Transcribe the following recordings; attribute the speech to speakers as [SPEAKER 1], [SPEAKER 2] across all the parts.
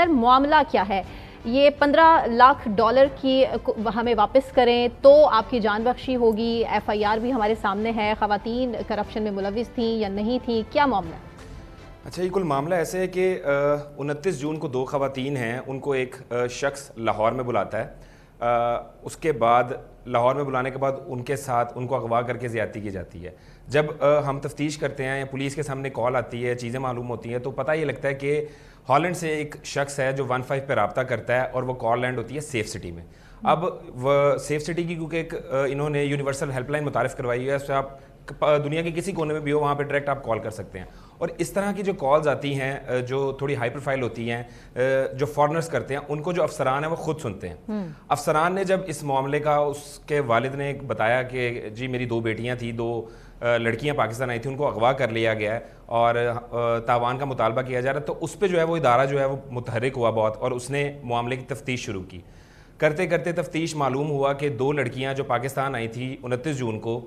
[SPEAKER 1] سر معاملہ کیا ہے؟ یہ $15 لاکھ کی ہمیں واپس کریں تو آپ کی جان بخشی ہوگی، ایف آئی آر بھی ہمارے سامنے ہے، خواتین کرپشن میں ملوث تھیں یا نہیں تھیں، کیا معاملہ؟
[SPEAKER 2] اچھا، یہ کل معاملہ ایسے ہے کہ 29 جون کو 2 خواتین ہیں، ان کو ایک شخص لاہور میں بلاتا ہے، اس کے بعد لاہور میں بلانے کے بعد ان کے ساتھ ان کو اغوا کر کے زیادتی کی جاتی ہے۔ جب ہم تفتیش کرتے ہیں یا پولیس کے سامنے کال آتی ہے، چیزیں معلوم ہوتی ہیں، تو پتہ یہ لگتا ہے کہ ہالینڈ سے ایک شخص ہے جو 15 پہ رابطہ کرتا ہے اور وہ کال لینڈ ہوتی ہے سیف سٹی میں۔ اب وہ سیف سٹی کی کیونکہ ایک انہوں نے یونیورسل ہیلپ لائن متعارف کروائی ہے، اس سے آپ دنیا کے کسی کونے میں بھی ہو وہاں پہ ڈائریکٹ آپ کال کر سکتے ہیں، اور اس طرح کی جو کالز آتی ہیں جو تھوڑی ہائی پروفائل ہوتی ہیں، جو فارنرز کرتے ہیں، ان کو جو افسران ہیں وہ خود سنتے ہیں۔ افسران نے جب اس معاملے کا اس کے والد نے بتایا کہ جی میری 2 بیٹیاں تھیں، 2 لڑکیاں پاکستان آئی تھیں، ان کو اغوا کر لیا گیا ہے اور تاوان کا مطالبہ کیا جا رہا ہے، تو اس پہ جو ہے وہ ادارہ جو ہے وہ متحرک ہوا بہت، اور اس نے معاملے کی تفتیش شروع کی۔ کرتے کرتے تفتیش معلوم ہوا کہ 2 لڑکیاں جو پاکستان آئی تھیں 29 جون کو،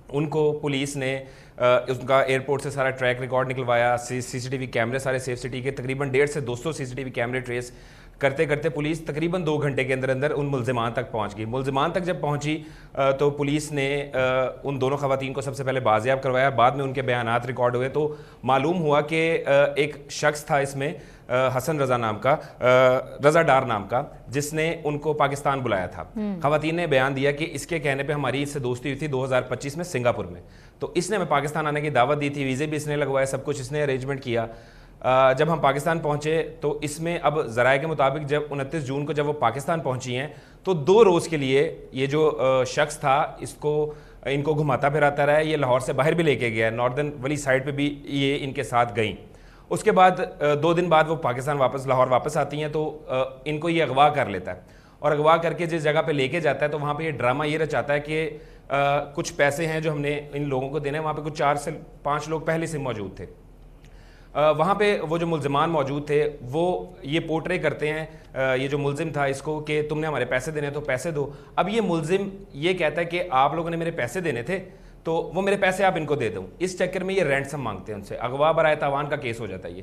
[SPEAKER 2] ان کو پولیس نے ان کا ایئرپورٹ سے سارا ٹریک ریکارڈ نکلوایا، سی سی ٹی وی کیمرے سارے سیف سٹی کے تقریباً 150 سے 200 سی سی ٹی وی کیمرے ٹریس کرتے کرتے پولیس تقریباً 2 گھنٹے کے اندر اندر ان ملزمان تک پہنچ گئی۔ ملزمان تک جب پہنچی تو پولیس نے ان دونوں خواتین کو سب سے پہلے بازیاب کروایا، بعد میں ان کے بیانات ریکارڈ ہوئے تو معلوم ہوا کہ ایک شخص تھا اس میں حسن رضا نام کا، رضا ڈار نام کا، جس نے ان کو پاکستان بلایا تھا۔ خواتین نے بیان دیا کہ اس کے کہنے پہ ہماری اس سے دوستی ہوئی تھی 2025 میں سنگاپور میں، تو اس نے ہمیں پاکستان آنے کی دعوت دی تھی، ویزے بھی اس نے لگوائے، سب کچھ اس نے ارینجمنٹ کیا۔ جب ہم پاکستان پہنچے تو اس میں اب ذرائع کے مطابق جب 29 جون کو جب وہ پاکستان پہنچی ہیں تو 2 روز کے لیے یہ جو شخص تھا ان کو گھماتا پھراتا رہا ہے، یہ لاہور سے باہر بھی لے کے گیا ہے، ناردرن والی سائڈ پہ بھی یہ ان کے ساتھ گئیں۔ اس کے بعد 2 دن بعد وہ پاکستان لاہور واپس آتی ہیں تو ان کو یہ اغوا کر لیتا ہے، اور اغوا کر کے جس جگہ پہ لے کے جاتا ہے تو وہاں پہ یہ ڈرامہ یہ رچاتا ہے کہ کچھ پیسے ہیں جو ہم نے ان لوگوں کو دینے ہیں، وہاں پہ کچھ 4 سے 5 لوگ پہلے سے موجود تھے۔ وہاں پہ وہ جو ملزمان موجود تھے وہ یہ پورٹرے کرتے ہیں، یہ جو ملزم تھا اس کو، کہ تم نے ہمارے پیسے دینے تو پیسے دو۔ اب یہ ملزم یہ کہتا ہے کہ آپ لوگوں نے میرے پیسے دینے تھے تو وہ میرے پیسے آپ ان کو دے دوں، اس چکر میں یہ رینسم مانگتے ہیں ان سے، اغوا برائے تاوان کا کیس ہو جاتا ہے یہ۔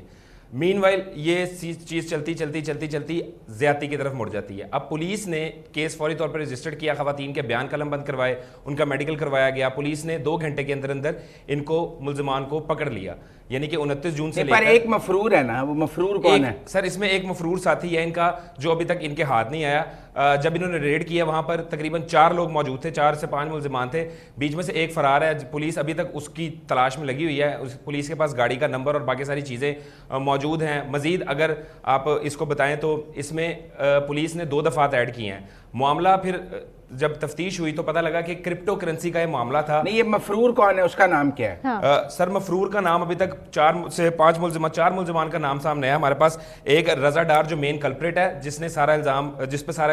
[SPEAKER 2] مین وائل یہ چیز چلتی زیادتی کی طرف مڑ جاتی ہے۔ اب پولیس نے کیس فوری طور پر رجسٹرڈ کیا، خواتین کے بیان قلم بند کروائے، ان کا میڈیکل کروایا گیا، پولیس نے 2 گھنٹے کے اندر اندر ان کو ملزمان کو پکڑ لیا، یعنی کہ 29 جون سے لے کر
[SPEAKER 3] ایک مفرور ہے نا، وہ مفرور کون ہے
[SPEAKER 2] سر؟ اس میں ایک مفرور ساتھی ہے ان کا جو ابھی تک ان کے ہاتھ نہیں آیا۔ جب انہوں نے ریڈ کیا وہاں پر تقریباً 4 لوگ موجود تھے، 4 سے 5 ملزمان تھے، بیچ میں سے ایک فرار ہے، پولیس ابھی تک اس کی تلاش میں لگی ہوئی ہے، پولیس کے پاس گاڑی کا نمبر اور باقی ساری چیزیں موجود ہیں۔ مزید اگر آپ اس کو بتائیں تو اس میں پولیس نے 2 دفعات ایڈ کی ہیں۔ معاملہ پھر جب تفتیش ہوئی تو پتہ لگا کہ کرپٹو کرنسی کا یہ معاملہ تھا۔
[SPEAKER 3] نہیں، یہ مفرور کون ہے، اس کا نام کیا ہے؟
[SPEAKER 2] سر مفرور کا نام ابھی تک 4 سے 5 ملزمان کا نام سامنے ہے ہمارے پاس۔ ایک رضا ڈار جو مین کلپریٹ ہے، جس پہ سارا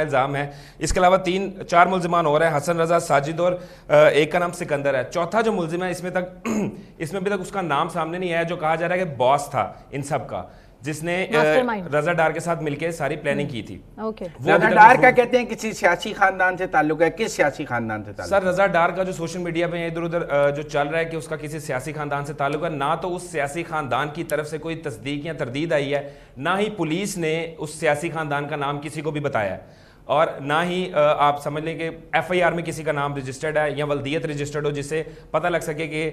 [SPEAKER 2] الزام ہے، اس کے علاوہ 4 ملزمان اور ہیں، حسن رضا، ساجد، اور ایک کا نام سکندر ہے۔ چوتھا جو ملزم ہے اس میں ابھی تک اس کا نام سامنے نہیں آیا، جو کہا جا رہا ہے کہ باس تھا ان سب کا، جس نے رضا ڈار کے ساتھ مل کے ساری پلاننگ کی تھی۔
[SPEAKER 3] رضا ڈار کا کہتے ہیں کسی سیاسی خاندان سے تعلق ہے، کس سیاسی خاندان سے تعلق ہے؟
[SPEAKER 2] سر رضا ڈار کا جو سوشل میڈیا پہ ادھر ادھر جو چل رہا ہے کہ اس کا کسی سیاسی خاندان سے تعلق ہے، نہ تو اس سیاسی خاندان کی طرف سے کوئی تصدیق یا تردید آئی ہے، نہ ہی پولیس نے اس سیاسی خاندان کا نام کسی کو بھی بتایا ہے، اور نہ ہی آپ سمجھ لیں کہ ایف آئی آر میں کسی کا نام رجسٹرڈ ہے یا ولدیت رجسٹرڈ ہو جس سے پتہ لگ سکے کہ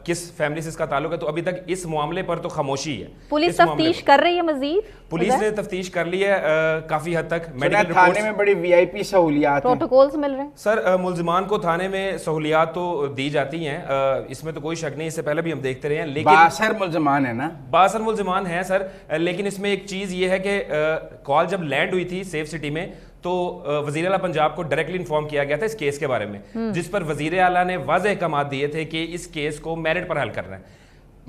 [SPEAKER 2] کس فیملی سے اس کا تعلق ہے۔ تو ابھی تک اس معاملے پر تو خاموشی ہے۔
[SPEAKER 1] پولیس تفتیش کر رہی ہے، مزید
[SPEAKER 2] پولیس نے تفتیش کر لی ہے کافی حد تک۔
[SPEAKER 3] میڈیکل تھانے میں بڑی وی آئی پی سہولیات،
[SPEAKER 1] پروٹوکولز مل رہے ہیں
[SPEAKER 2] سر، ملزمان کو تھانے میں سہولیات تو دی جاتی ہیں، اس میں تو کوئی شک نہیں، اس سے پہلے بھی ہم دیکھتے رہے ہیں، لیکن
[SPEAKER 3] بااثر ملزمان ہے نا،
[SPEAKER 2] بااثر ملزمان ہیں سر، لیکن اس میں ایک چیز یہ ہے کہ کال جب لینڈ ہوئی تھی سیف سٹی میں تو وزیر اعلیٰ پنجاب کو ڈائریکٹلی انفارم کیا گیا تھا اس کیس کے بارے میں، جس پر وزیر اعلیٰ نے واضح احکامات دیے تھے کہ اس کیس کو میرٹ پر حل کرنا ہے۔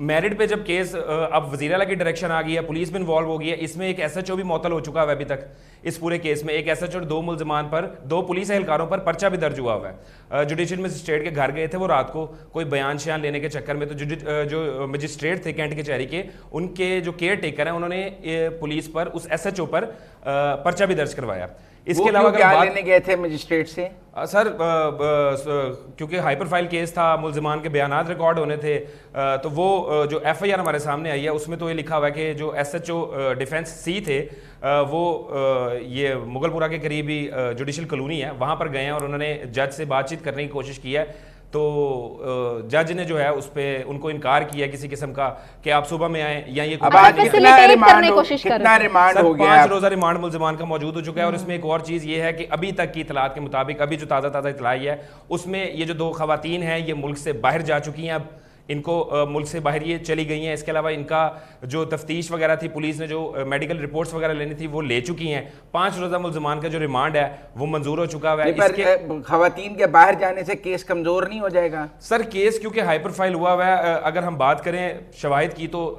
[SPEAKER 2] میرٹ پہ جب کیس اب وزیر اعلیٰ کی ڈائریکشن آ گئی ہے، پولیس میں انوالو ہو گئی ہے، اس میں ایک ایس ایچ او بھی معطل ہو چکا ہے ابھی تک اس پورے کیس میں، ایک ایس ایچ او 2 ملزمان پر 2 پولیس اہلکاروں پر پرچہ بھی درج ہوا ہے۔ جوڈیشل مجسٹریٹ کے گھر گئے تھے وہ رات کو کوئی بیان شیان لینے کے چکر میں، تو جو مجسٹریٹ تھے کینٹ کچہری کے، ان کے جو کیئر ٹیکر ہیں، انہوں نے پولیس پر اس ایس ایچ او پر پرچہ بھی درج کروایا۔ اس کے علاوہ
[SPEAKER 3] کیا لینے گئے تھے مجسٹریٹ سے؟
[SPEAKER 2] سر کیونکہ ہائی پروفائل کیس تھا, ملزمان کے بیانات ریکارڈ ہونے تھے, تو وہ جو ایف آئی آر ہمارے سامنے آئی ہے اس میں تو یہ لکھا ہوا ہے کہ جو ایس ایچ او ڈیفینس سی تھے وہ یہ مغل پورہ کے قریب ہی جوڈیشل کالونی ہے, وہاں پر گئے ہیں اور انہوں نے جج سے بات چیت کرنے کی کوشش کی ہے. تو جج نے جو ہے اس پہ ان کو انکار کیا کسی قسم کا کہ آپ صبح میں آئیں یا یہ
[SPEAKER 3] کتنا ریمانڈ ہو گیا؟
[SPEAKER 2] 5 روزہ ریمانڈ ملزمان کا موجود ہو چکا ہے. اور اس میں ایک اور چیز یہ ہے کہ ابھی تک کی اطلاعات کے مطابق, ابھی جو تازہ اطلاع ہے اس میں یہ جو 2 خواتین ہیں یہ ملک سے باہر جا چکی ہیں, اب ان کو ملک سے باہر یہ چلی گئی ہیں. اس کے علاوہ ان کا جو تفتیش وغیرہ تھی, پولیس نے جو میڈیکل رپورٹس وغیرہ لینی تھی وہ لے چکی ہیں. 5 روزہ ملزمان کا جو ریمانڈ ہے وہ منظور ہو چکا ہوا ہے.
[SPEAKER 3] خواتین کے باہر جانے سے کیس کمزور نہیں ہو جائے گا
[SPEAKER 2] سر؟ کیس کیونکہ ہائی پروفائل ہوا ہوا ہے, اگر ہم بات کریں شواہد کی تو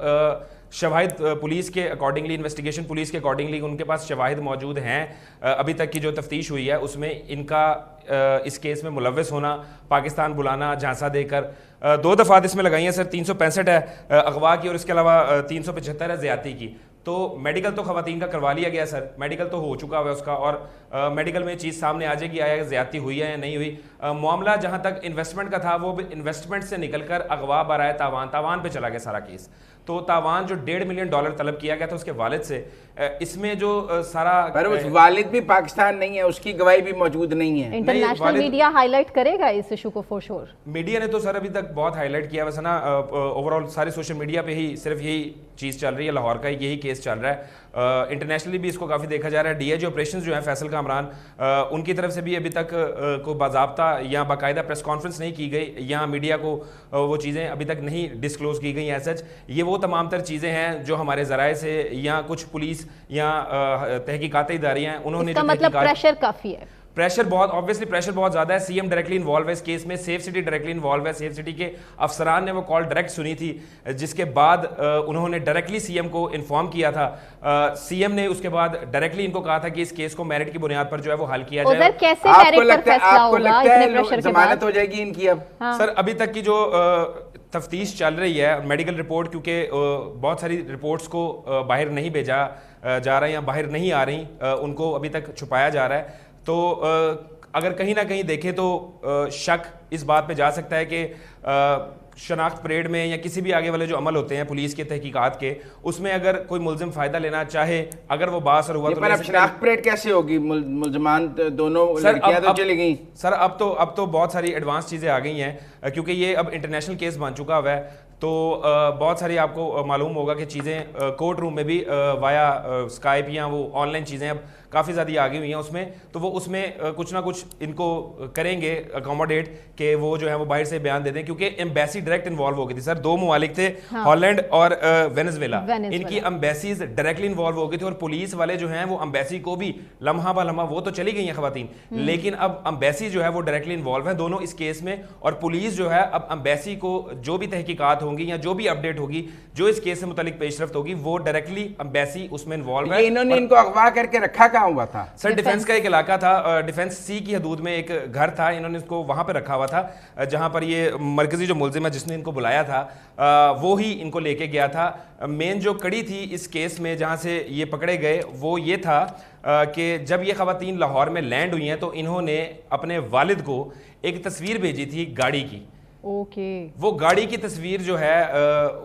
[SPEAKER 2] شواہد پولیس کے اکارڈنگلی, انویسٹیگیشن پولیس کے اکارڈنگلی ان کے پاس شواہد موجود ہیں. ابھی تک کی جو تفتیش ہوئی ہے اس میں ان کا اس کیس میں ملوث ہونا, پاکستان بلانا, جھانسا دے کر 2 دفعات اس میں لگائی ہیں سر. 365 ہے اغوا کی اور اس کے علاوہ 375 ہے زیادتی کی. تو میڈیکل تو خواتین کا کروا لیا گیا سر, میڈیکل تو ہو چکا ہوا ہے اس کا, اور میڈیکل میں چیز سامنے آ جائے گی آیا زیادتی ہوئی ہے یا نہیں ہوئی. معاملہ جہاں تک انویسٹمنٹ کا تھا وہ انویسٹمنٹ سے نکل کر اغوا برائے تاوان پہ چلا گیا سارا کیس. تو تاوان جو $1.5 ملین طلب کیا گیا تھا اس کے والد سے, اس میں جو سارا,
[SPEAKER 3] پر اس والد بھی پاکستان نہیں ہے, اس کی گواہی بھی موجود نہیں ہے.
[SPEAKER 1] انٹرنیشنل میڈیا ہائی لائٹ کرے گا اس ایشو کو فور شور؟
[SPEAKER 2] میڈیا نے تو سر ابھی تک بہت ہائی لائٹ کیا, ویسے نا اوور آل سارے سوشل میڈیا پہ ہی صرف یہی چیز چل رہی ہے, لاہور کا یہی کیس چل رہا ہے. انٹرنیشنلی بھی اس کو کافی دیکھا جا رہا ہے. ڈی آئی جی آپریشنز جو ہیں فیصل کامران, ان کی طرف سے بھی ابھی تک کوئی باضابطہ یا باقاعدہ پریس کانفرنس نہیں کی گئی, یا میڈیا کو وہ چیزیں ابھی تک نہیں ڈسکلوز کی گئی ایز سچ. یہ وہ تمام تر چیزیں ہیں جو ہمارے ذرائع سے یا کچھ پولیس یا تحقیقاتی اداریاں ہیں انہوں نے,
[SPEAKER 1] اس کا مطلب پریشر کافی ہے.
[SPEAKER 2] پریشر بہت آبویسلی پریشر بہت زیادہ ہے. سی ایم ڈائریکٹلی انوالو ہے اس کیس میں, سیف سٹی ڈائریکٹلی انوالو ہے. سیف سٹی کے افسران نے وہ کال ڈائریکٹ سنی تھی, جس کے بعد انہوں نے ڈائریکٹلی سی ایم کو انفارم کیا تھا. سی ایم نے اس کے بعد ڈائریکٹلی ان کو کہا تھا کہ اس کیس کو میرٹ کی بنیاد پر جو ہے وہ حل کیا جائے.
[SPEAKER 1] کیسے میرٹ پر فیصلہ ہوگا اتنے پریشر کے بعد؟
[SPEAKER 3] ضمانت ہو جائے گی ان کی اب؟
[SPEAKER 2] سر ابھی تک کی جو تفتیش چل رہی ہے, میڈیکل رپورٹ, کیونکہ بہت ساری رپورٹس کو باہر نہیں بھیجا جا رہا ہے یا باہر نہیں آ رہی, ان کو ابھی تک چھپایا جا رہا ہے. تو اگر کہیں نہ کہیں دیکھیں تو شک اس بات پہ جا سکتا ہے کہ شناخت پریڈ میں یا کسی بھی آگے والے جو عمل ہوتے ہیں پولیس کے تحقیقات کے, اس میں اگر کوئی ملزم فائدہ لینا چاہے, اگر وہ باثر ہوا تو
[SPEAKER 3] اب شناخت پریڈ کیسے ہوگی؟ ملزمان دونوں لڑکیاں تو چلی گئیں
[SPEAKER 2] سر. اب تو بہت ساری ایڈوانس چیزیں آ گئی ہیں, کیونکہ یہ اب انٹرنیشنل کیس بن چکا ہوا ہے. تو بہت ساری آپ کو معلوم ہوگا کہ چیزیں کورٹ روم میں بھی وایا اسکائپ یا وہ آن لائن چیزیں اب کافی زیادہ آگے ہوئی ہیں اس میں. تو وہ اس میں کچھ نہ کچھ ان کو کریں گے اکوموڈیٹ کہ وہ جو ہے وہ باہر سے بیان دے دیں, کیونکہ ایمبیسی ڈائریکٹ انوالو ہو گئی تھی سر. 2 ممالک تھے, ہالینڈ اور وینزویلا, ان کی ایمبیسیز ڈائریکٹلی انوالو ہو گئی تھی. اور پولیس والے جو ہیں وہ ایمبیسی کو بھی لمحہ بہ لمحہ, وہ تو چلی گئی ہیں خواتین, لیکن اب ایمبیسی جو ہے وہ ڈائریکٹلی انوالو ہے دونوں اس کیس میں. اور پولیس جو ہے اب ایمبیسی کو جو بھی تحقیقات ہوں گی یا جو بھی اپڈیٹ ہوگی جو اس کیس سے متعلق پیش رفت ہوگی, وہ ڈائریکٹلی ایمبیسی اس میں انوالو ہے.
[SPEAKER 3] انہوں نے ان کو اغوا کر کے رکھا کہاں ہوا تھا
[SPEAKER 2] سر؟ ڈیفنس کا ایک علاقہ تھا, ڈیفنس سی کی حدود میں ایک گھر تھا, انہوں نے اس کو وہاں پہ رکھا ہوا تھا, جہاں پر یہ مرکزی جو ملزم ہے جس نے ان کو بلایا تھا وہ ہی ان کو لے کے گیا تھا. مین جو کڑی تھی اس کیس میں جہاں سے یہ پکڑے گئے وہ یہ تھا کہ جب یہ خواتین لاہور میں لینڈ ہوئی ہیں تو انہوں نے اپنے والد کو ایک تصویر بھیجی تھی گاڑی کی. وہ گاڑی کی تصویر جو ہے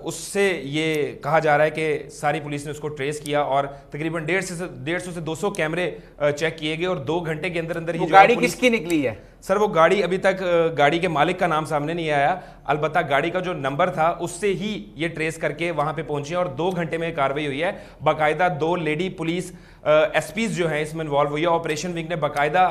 [SPEAKER 2] اس سے یہ کہا جا رہا ہے کہ ساری پولیس نے اس کو ٹریس کیا, اور تقریباً 150 سے 200 کیمرے چیک کیے گئے, اور 2 گھنٹے کے اندر ہی
[SPEAKER 3] گاڑی کس کی نکلی ہے
[SPEAKER 2] سر؟ وہ گاڑی ابھی تک گاڑی کے مالک کا نام سامنے نہیں آیا, البتہ گاڑی کا جو نمبر تھا اس سے ہی یہ ٹریس کر کے وہاں پہ پہنچے, اور 2 گھنٹے میں کاروائی ہوئی ہے. باقاعدہ 2 لیڈی پولیس ایس پیز جو ہیں اس میں انوالو ہوئی ہے. آپریشن ونگ نے باقاعدہ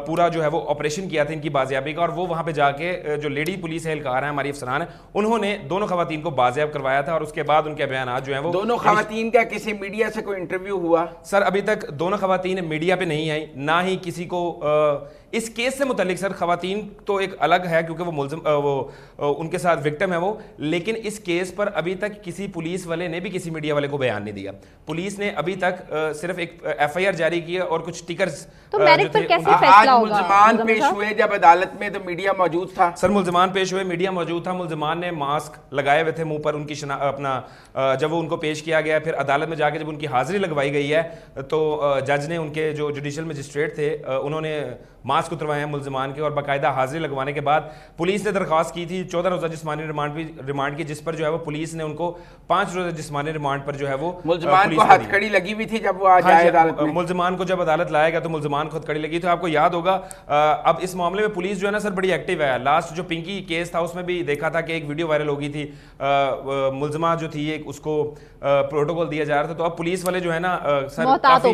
[SPEAKER 2] پورا جو ہے وہ آپریشن کیا تھا ان کی بازیابی کا, اور وہ وہاں پہ جا کے جو لیڈی پولیس اہلکار ہیں ہماری افسران ہیں انہوں نے دونوں خواتین کو بازیاب کروایا تھا, اور اس کے بعد ان کے بیانات جو ہیں وہ.
[SPEAKER 3] دونوں خواتین کا کسی میڈیا سے کوئی انٹرویو ہوا
[SPEAKER 2] سر؟ ابھی تک دونوں خواتین میڈیا پہ نہیں آئیں, نہ ہی کسی کو اس کیس سے متعلق سر خواتین تو ایک الگ ہے کیونکہ وہ ملزم ان کے ساتھ وکٹم ہے وہ، لیکن اس کیس پر ابھی تک کسی پولیس والے نے بھی کسی میڈیا والے کو بیان نہیں دیا. پولیس نے ابھی تک صرف ایک ایف آئی آر جاری کی اور کچھ سٹیکرز.
[SPEAKER 1] تو میرٹ پر کیسے
[SPEAKER 3] آج
[SPEAKER 1] فیصلہ ہوگا؟
[SPEAKER 3] ملزمان پیش ہوئے جب عدالت میں تو میڈیا موجود تھا.
[SPEAKER 2] سر ملزمان پیش ہوئے، میڈیا موجود تھا، ملزمان نے ماسک لگائے ہوئے تھے منہ پر، ان کی اپنا جب وہ ان کو پیش کیا گیا پھر عدالت میں جا کے جب ان کی حاضری لگوائی گئی ہے تو جج نے، ان کے جو جوڈیشل مجسٹریٹ تھے انہوں نے ماسک اتروائے ہیں ملزمان کے، اور باقاعدہ حاضری لگوانے کے بعد پولیس نے درخواست کی تھی 14 روزہ جسمانی ریمانڈ کی، جس پر جو ہے وہ پولیس نے ان کو 5 روزہ جسمانی ریمانڈ پر جو ہے وہ
[SPEAKER 3] ملزمان کو ہتھ کڑی لگی ہوئی تھی جب وہ آج آئے عدالت میں.
[SPEAKER 2] ملزمان کو جب عدالت لائے گا تو ملزمان کو ہتھ کڑی لگی. تو آپ کو یاد ہوگا اب اس معاملے میں پولیس جو ہے نا سر بڑی ایکٹیو ہے. لاسٹ جو پنکی کیس تھا اس میں بھی دیکھا تھا کہ ایک ویڈیو وائرل ہو گئی تھی، ملزمہ جو تھی ایک اس کو پروٹوکول دیا جا رہا تھا. تو اب پولیس والے جو ہے نا سر محتاط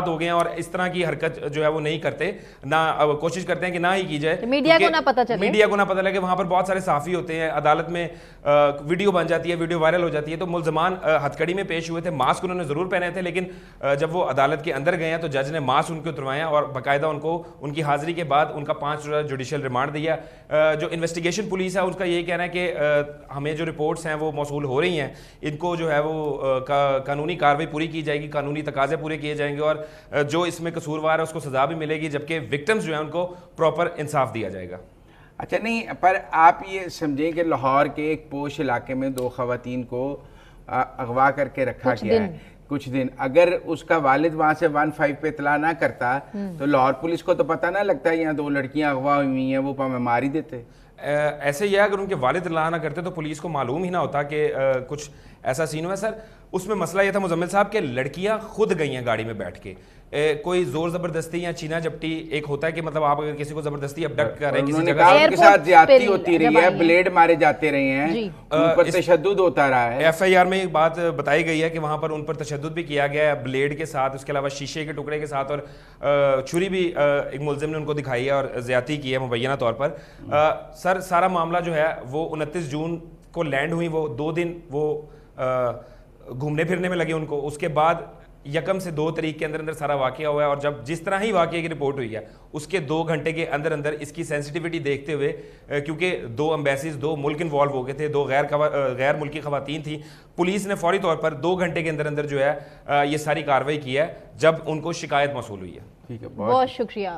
[SPEAKER 2] ہو گئے ہیں اور اس طرح کی حرکت جو ہے وہ نہیں کرتے، نہ کوشش کرتے ہیں کہ نہ ہی کی جائے،
[SPEAKER 1] میڈیا کو نہ پتہ چلے،
[SPEAKER 2] میڈیا کو نہ پتہ لگے. وہاں پر بہت سارے صحافی ہوتے ہیں، عدالت میں ویڈیو بن جاتی ہے، ویڈیو وائرل ہو جاتی ہے. تو ملزمان ہتھ کڑی میں پیش ہوئے تھے، ماسک انہوں نے ضرور پہنے تھے، لیکن جب وہ عدالت کے اندر گئے ہیں تو جج نے ماسک ان کو اتروائے اور باقاعدہ ان کو ان کی حاضری کے بعد ان کا 5 روزہ جوڈیشل ریمانڈ دیا. جو انویسٹیگیشن پولیس ہے اس کا یہی کہنا ہے کہ ہمیں جو رپورٹس ہیں وہ موصول ہو رہی ہیں، ان کو جو ہے وہ قانونی کارروائی پوری کی جائے گی، قانونی تقاضے پورے کیے جائیں گے اور جو اس میں قصوروار ہے اس کو سزا بھی ملے گی، جبکہ وکٹمز جو ہیں ان کو پراپر انصاف دیا جائے گا.
[SPEAKER 3] اچھا نہیں، پر آپ یہ سمجھیں کہ لاہور کے ایک پوش علاقے میں 2 خواتین کو اغوا کر کے رکھا گیا ہے کچھ دن. اگر اس کا والد وہاں سے 1-5 پہ اطلاع نہ کرتا تو لاہور پولیس کو تو پتہ نہ لگتا یہاں 2 لڑکیاں اغوا ہوئی ہیں، وہ ہمیں مار ہی دیتے.
[SPEAKER 2] ایسے ہی ہے، اگر ان کے والد اطلاع نہ کرتے تو پولیس کو معلوم ہی نہ ہوتا کہ کچھ ایسا سین ہوا ہے. سر اس میں مسئلہ یہ تھا مزمل صاحب کہ لڑکیاں خود گئی ہیں گاڑی میں بیٹھ کے، کوئی زور زبردستی یا چینا جھپٹی. ایک ہوتا ہے کہ مطلب آپ اگر کسی کو زبردستی ابڈکٹ کر رہے ہیں کسی جگہ،
[SPEAKER 3] ان کے ساتھ زیادتی ہوتی رہی ہے، بلیڈ مارے جاتے رہے ہیں، ان پر تشدد ہوتا رہا ہے.
[SPEAKER 2] ایف آئی آر میں ایک بات بتائی گئی ہے کہ وہاں پر ان پر تشدد بھی کیا گیا ہے بلیڈ کے ساتھ، اس کے علاوہ شیشے کے ٹکڑے کے ساتھ، اور چھری بھی ایک ملزم نے ان کو دکھائی ہے اور زیادتی کی ہے مبینہ طور پر. سر سارا معاملہ جو ہے وہ 29 جون کو لینڈ ہوئی، وہ 2 دن وہ گھومنے پھرنے میں لگے ان کو. اس کے بعد 1 سے 2 تاریخ کے اندر اندر سارا واقعہ ہوا ہے، اور جب جس طرح ہی واقعے کی رپورٹ ہوئی ہے اس کے 2 گھنٹے کے اندر اندر اس کی سینسٹیوٹی دیکھتے ہوئے، کیونکہ 2 امبیسیز 2 ملک انوالو ہو گئے تھے، 2 غیر ملکی خواتین تھیں، پولیس نے فوری طور پر 2 گھنٹے کے اندر اندر جو ہے یہ ساری کارروائی کی ہے جب ان کو شکایت موصول ہوئی ہے.
[SPEAKER 1] بہت شکریہ.